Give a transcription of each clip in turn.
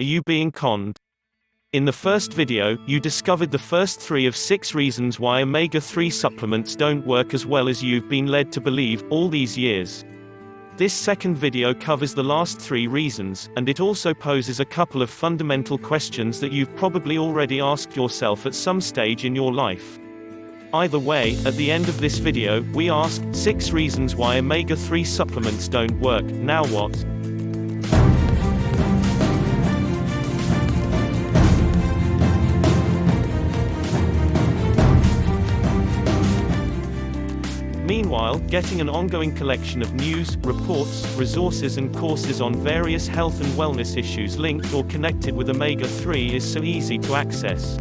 Are you being conned? In the first video, you discovered the first 3 of 6 reasons why omega-3 supplements don't work as well as you've been led to believe all these years. This second video covers the last 3 reasons, and it also poses a couple of fundamental questions that you've probably already asked yourself at some stage in your life. Either way, at the end of this video, we ask 6 reasons why omega-3 supplements don't work. Now what? Meanwhile, getting an ongoing collection of news, reports, resources and courses on various health and wellness issues linked or connected with omega-3 is so easy to access.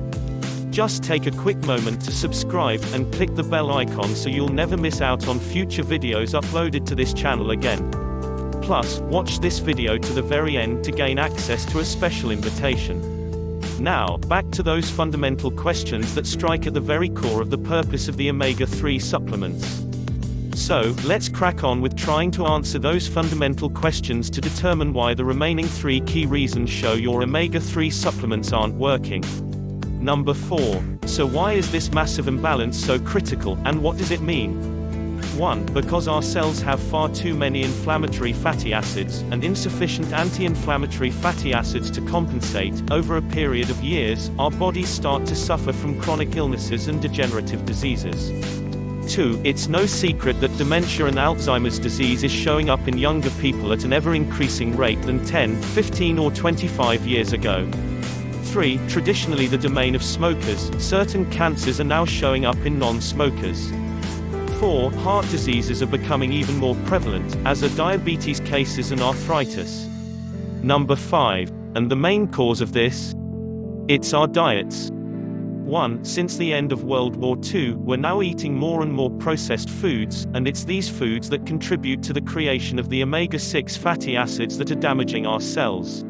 Just take a quick moment to subscribe, and click the bell icon so you'll never miss out on future videos uploaded to this channel again. Plus, watch this video to the very end to gain access to a special invitation. Now, back to those fundamental questions that strike at the very core of the purpose of the omega-3 supplements. So, let's crack on with trying to answer those fundamental questions to determine why the remaining 3 key reasons show your omega-3 supplements aren't working. Number 4. So why is this massive imbalance so critical, and what does it mean? 1. Because our cells have far too many inflammatory fatty acids, and insufficient anti-inflammatory fatty acids to compensate. Over a period of years, our bodies start to suffer from chronic illnesses and degenerative diseases. 2. It's no secret that dementia and Alzheimer's disease is showing up in younger people at an ever-increasing rate than 10, 15 or 25 years ago. 3. Traditionally the domain of smokers, certain cancers are now showing up in non-smokers. 4. Heart diseases are becoming even more prevalent, as are diabetes cases and arthritis. Number 5. And the main cause of this? It's our diets. 1. Since the end of World War II, we're now eating more and more processed foods, and it's these foods that contribute to the creation of the omega-6 fatty acids that are damaging our cells.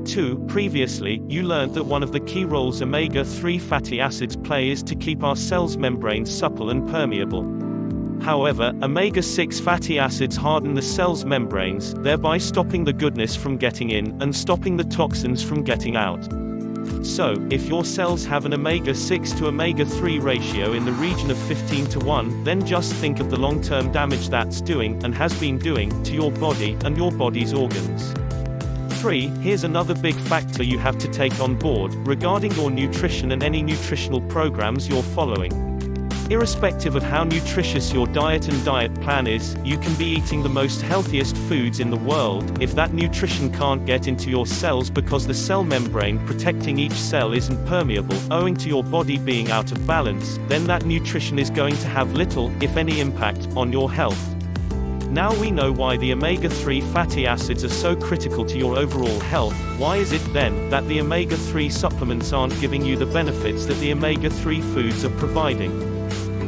2. Previously, you learned that one of the key roles omega-3 fatty acids play is to keep our cells' membranes supple and permeable. However, omega-6 fatty acids harden the cell's membranes, thereby stopping the goodness from getting in, and stopping the toxins from getting out. So, if your cells have an omega-6 to omega-3 ratio in the region of 15:1, then just think of the long-term damage that's doing, and has been doing, to your body, and your body's organs. 3. Here's another big factor you have to take on board, regarding your nutrition and any nutritional programs you're following. Irrespective of how nutritious your diet and diet plan is, you can be eating the most healthiest foods in the world. If that nutrition can't get into your cells because the cell membrane protecting each cell isn't permeable, owing to your body being out of balance, then that nutrition is going to have little, if any, impact on your health. Now we know why the omega-3 fatty acids are so critical to your overall health. Why is it, then, that the omega-3 supplements aren't giving you the benefits that the omega-3 foods are providing?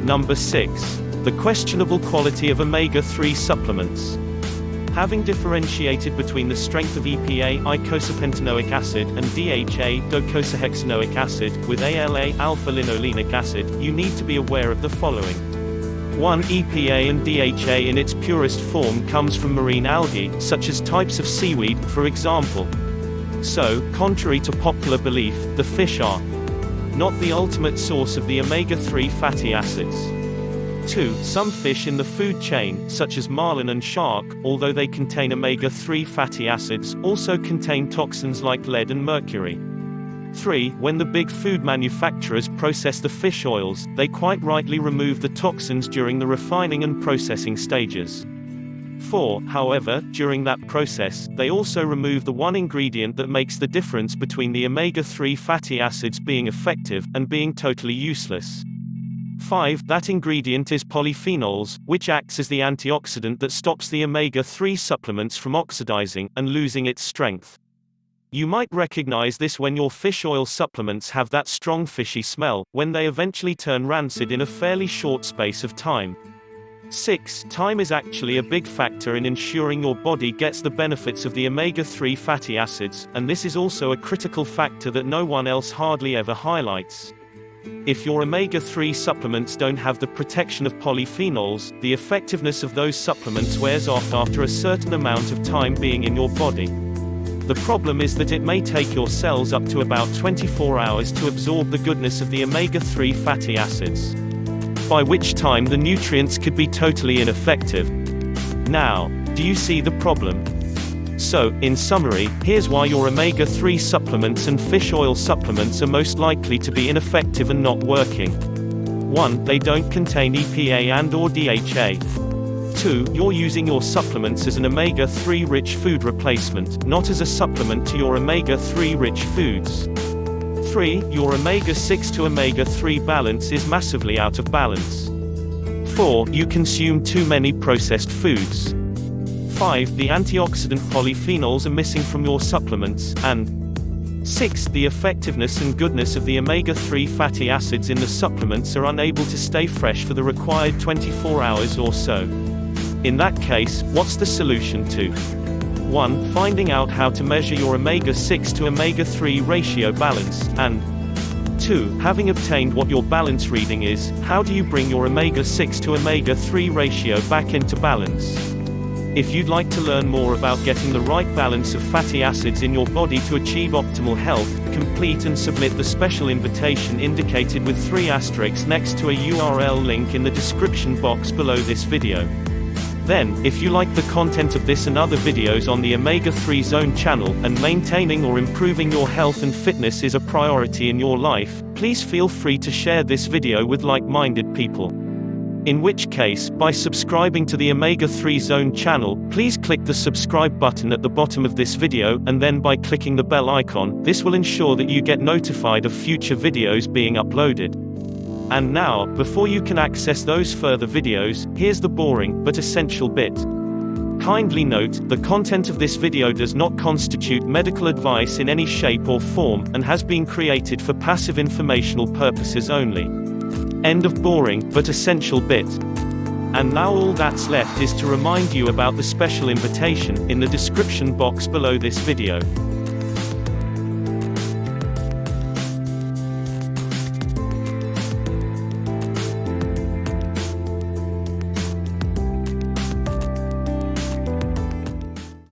Number 6. The questionable quality of omega-3 supplements. Having differentiated between the strength of EPA, eicosapentaenoic acid, and DHA, docosahexaenoic acid, with ALA, alpha-linolenic acid, you need to be aware of the following. 1. EPA and DHA in its purest form comes from marine algae, such as types of seaweed, for example. So, contrary to popular belief, the fish are not the ultimate source of the omega-3 fatty acids. 2. Some fish in the food chain, such as marlin and shark, although they contain omega-3 fatty acids, also contain toxins like lead and mercury. 3. When the big food manufacturers process the fish oils, they quite rightly remove the toxins during the refining and processing stages. 4. However, during that process, they also remove the one ingredient that makes the difference between the omega-3 fatty acids being effective, and being totally useless. 5. That ingredient is polyphenols, which acts as the antioxidant that stops the omega-3 supplements from oxidizing, and losing its strength. You might recognize this when your fish oil supplements have that strong fishy smell, when they eventually turn rancid in a fairly short space of time. 6. Time is actually a big factor in ensuring your body gets the benefits of the omega-3 fatty acids, and this is also a critical factor that no one else hardly ever highlights. If your omega-3 supplements don't have the protection of polyphenols, the effectiveness of those supplements wears off after a certain amount of time being in your body. The problem is that it may take your cells up to about 24 hours to absorb the goodness of the omega-3 fatty acids, by which time the nutrients could be totally ineffective. Now, do you see the problem? So, in summary, here's why your omega-3 supplements and fish oil supplements are most likely to be ineffective and not working. 1. They don't contain EPA and/or DHA. 2. You're using your supplements as an omega-3 rich food replacement, not as a supplement to your omega-3 rich foods. 3. Your omega-6 to omega-3 balance is massively out of balance. 4. You consume too many processed foods. 5. The antioxidant polyphenols are missing from your supplements, and 6. The effectiveness and goodness of the omega-3 fatty acids in the supplements are unable to stay fresh for the required 24 hours or so. In that case, what's the solution to 1. Finding out how to measure your omega-6 to omega-3 ratio balance, and 2. Having obtained what your balance reading is, how do you bring your omega-6 to omega-3 ratio back into balance? If you'd like to learn more about getting the right balance of fatty acids in your body to achieve optimal health, complete and submit the special invitation indicated with 3 asterisks next to a URL link in the description box below this video. Then, if you like the content of this and other videos on the Omega-3 Zone channel, and maintaining or improving your health and fitness is a priority in your life, please feel free to share this video with like-minded people. In which case, by subscribing to the Omega-3 Zone channel, please click the subscribe button at the bottom of this video, and then by clicking the bell icon, this will ensure that you get notified of future videos being uploaded. And now, before you can access those further videos, here's the boring, but essential bit. Kindly note, the content of this video does not constitute medical advice in any shape or form, and has been created for passive informational purposes only. End of boring, but essential bit. And now all that's left is to remind you about the special invitation in the description box below this video.